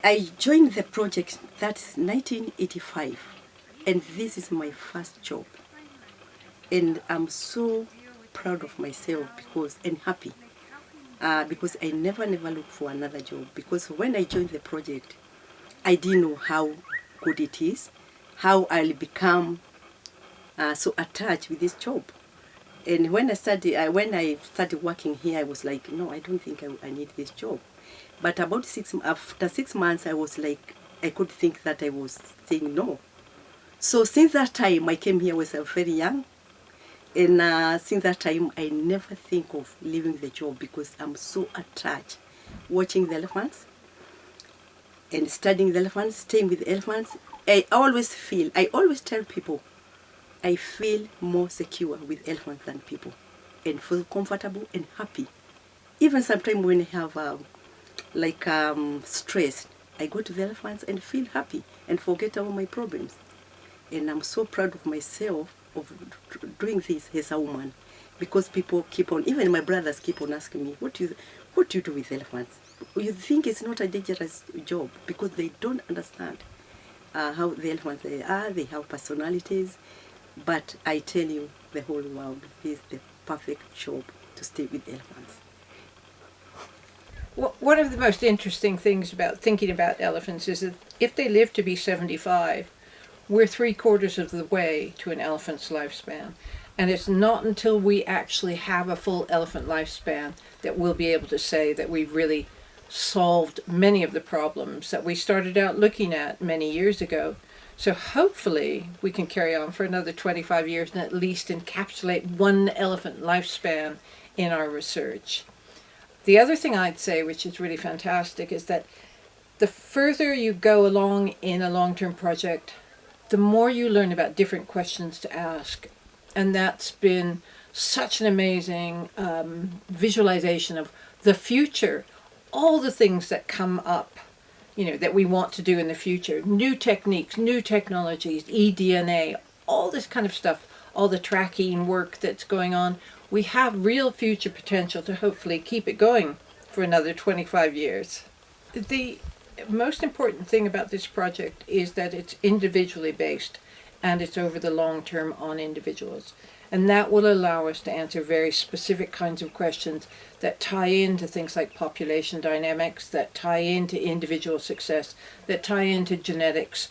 I joined the project, that's 1985, and this is my first job. And I'm so proud of myself and happy because I never looked for another job, because when I joined the project, I didn't know how good it is, how I'll become so attached with this job. And when I started working here, I was like, no, I don't think I need this job. But after 6 months, I was like, I could think that I was saying no. So since that time, I came here when I was very young. And since that time, I never think of leaving the job because I'm so attached watching the elephants and studying the elephants, staying with the elephants. I always tell people, I feel more secure with elephants than people and feel comfortable and happy. Even sometimes when I have stress, I go to the elephants and feel happy and forget all my problems. And I'm so proud of myself of doing this as a woman, because people keep on, even my brothers keep on asking me, what do you do with elephants? You think it's not a dangerous job, because they don't understand how the elephants they have personalities. But I tell you, the whole world, this is the perfect job to stay with elephants. Well, one of the most interesting things about thinking about elephants is that if they live to be 75, we're 3/4 of the way to an elephant's lifespan. And it's not until we actually have a full elephant lifespan that we'll be able to say that we've really solved many of the problems that we started out looking at many years ago. So hopefully we can carry on for another 25 years and at least encapsulate one elephant lifespan in our research. The other thing I'd say, which is really fantastic, is that the further you go along in a long-term project, the more you learn about different questions to ask. And that's been such an amazing visualization of the future, all the things that come up, that we want to do in the future, new techniques, new technologies, eDNA, all this kind of stuff, all the tracking work that's going on. We have real future potential to hopefully keep it going for another 25 years. The most important thing about this project is that it's individually based and it's over the long term on individuals. And that will allow us to answer very specific kinds of questions that tie into things like population dynamics, that tie into individual success, that tie into genetics,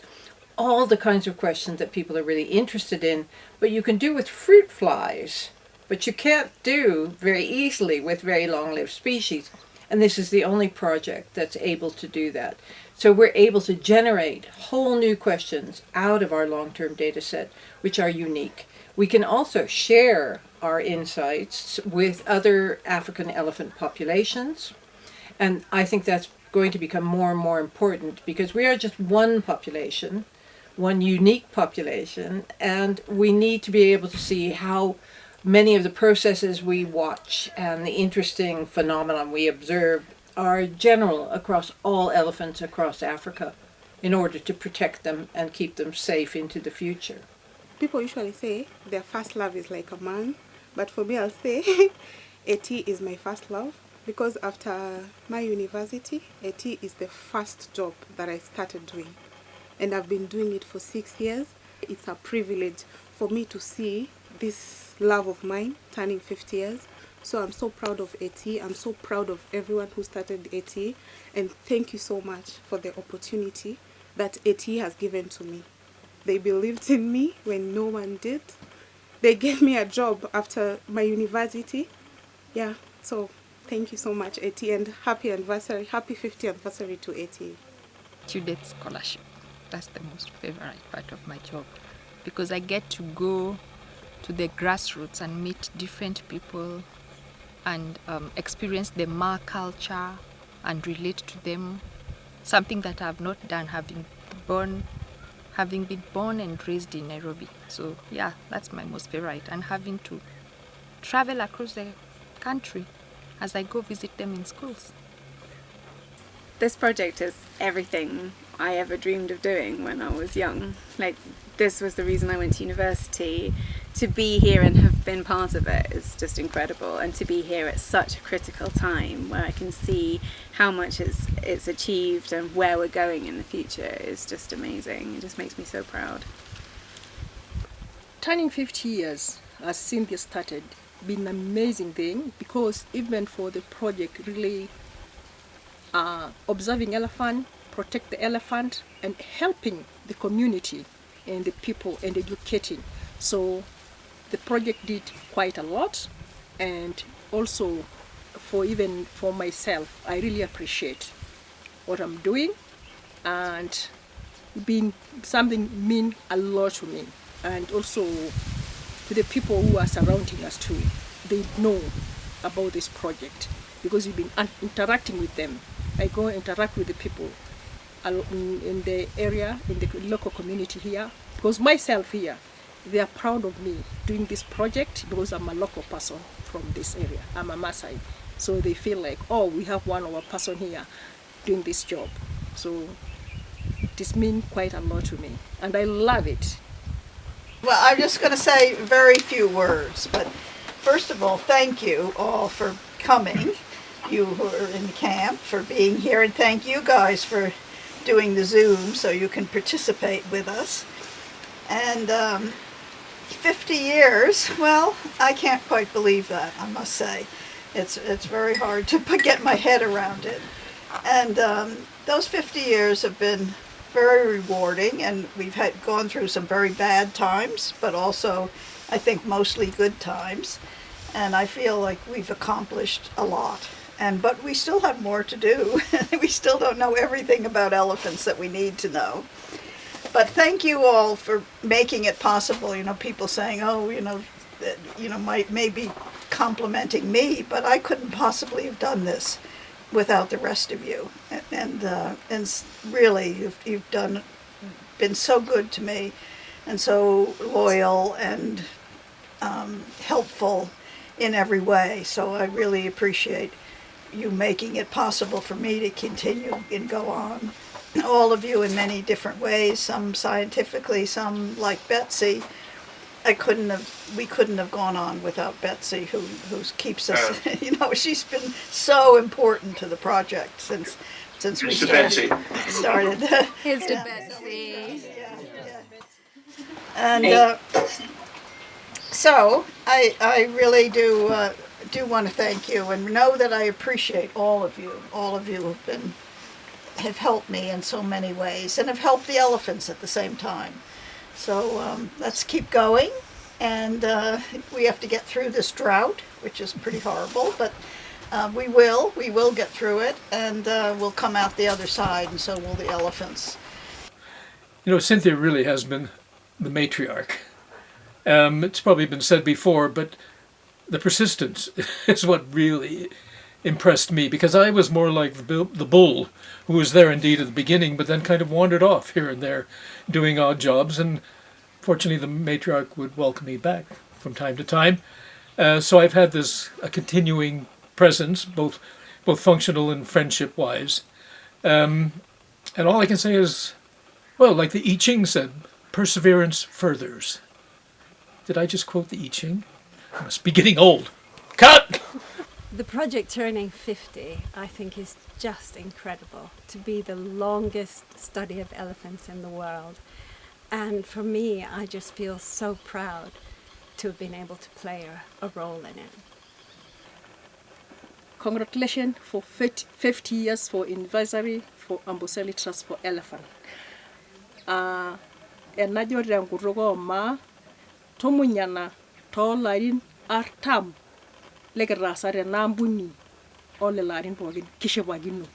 all the kinds of questions that people are really interested in, but you can do with fruit flies, but you can't do very easily with very long-lived species. And this is the only project that's able to do that. So we're able to generate whole new questions out of our long-term data set, which are unique. We can also share our insights with other African elephant populations. And I think that's going to become more and more important because we are just one population, one unique population, and we need to be able to see how many of the processes we watch and the interesting phenomenon we observe are general across all elephants across Africa in order to protect them and keep them safe into the future. People usually say their first love is like a man, but for me I'll say AT is my first love because after my university, AT is the first job that I started doing. And I've been doing it for 6 years. It's a privilege for me to see this love of mine turning 50 years. So I'm so proud of AT. I'm so proud of everyone who started AT. And thank you so much for the opportunity that AT has given to me. They believed in me when no one did. They gave me a job after my university. Yeah, so thank you so much, AT, and happy anniversary, happy 50th anniversary to AT. Student scholarship. That's the most favorite part of my job because I get to go to the grassroots and meet different people and experience the Ma culture and relate to them. Something that I've not done having been born and raised in Nairobi. So yeah, that's my most favorite. And having to travel across the country as I go visit them in schools. This project is everything I ever dreamed of doing when I was young. Like, this was the reason I went to university. To be here and have been part of it is just incredible, and to be here at such a critical time where I can see how much it's achieved and where we're going in the future is just amazing. It just makes me so proud. Turning 50 years, as Cynthia started, been an amazing thing, because even for the project, really observing elephant, protect the elephant, and helping the community and the people and educating. So the project did quite a lot, and also for myself, I really appreciate what I'm doing, and being something mean a lot to me, and also to the people who are surrounding us too. They know about this project because we've been interacting with them. I go interact with the people in the area, in the local community here, because myself here, they are proud of me doing this project because I'm a local person from this area. I'm a Maasai. So they feel like, oh, we have one of our person here doing this job. So this means quite a lot to me, and I love it. Well, I'm just going to say very few words, but first of all, thank you all for coming, you who are in camp, for being here, and thank you guys for doing the Zoom so you can participate with us. And 50 years, well, I can't quite believe that, I must say. It's very hard to get my head around it. And those 50 years have been very rewarding, and we've gone through some very bad times, but also I think mostly good times. And I feel like we've accomplished a lot. But we still have more to do. We still don't know everything about elephants that we need to know. But thank you all for making it possible. You know, people saying, oh, maybe complimenting me, but I couldn't possibly have done this without the rest of you. And really, you've been so good to me, and so loyal and helpful in every way. So I really appreciate you making it possible for me to continue and go on. All of you in many different ways, some scientifically, some like Betsy. We couldn't have gone on without Betsy, who keeps us, she's been so important to the project since we started. Here's to Betsy. And so I really do want to thank you, and know that I appreciate all of you. All of you have helped me in so many ways, and have helped the elephants at the same time. So let's keep going, and we have to get through this drought, which is pretty horrible, but we will get through it, and we'll come out the other side, and so will the elephants. You know, Cynthia really has been the matriarch. It's probably been said before, but the persistence is what really impressed me, because I was more like the bull, who was there indeed at the beginning, but then kind of wandered off here and there, doing odd jobs, and fortunately the matriarch would welcome me back from time to time. So I've had a continuing presence, both functional and friendship-wise. And all I can say is, well, like the I Ching said, perseverance furthers. Did I just quote the I Ching? I must be getting old. Cut! The project turning 50, I think, is just incredible. To be the longest study of elephants in the world. And for me, I just feel so proud to have been able to play a role in it. Congratulations for 50 years for anniversary for Amboseli Trust for Elephant. Enajo rengurugo ma tomunyana tolarin artam legerasare nambuni ole larin bogin kishewaginu.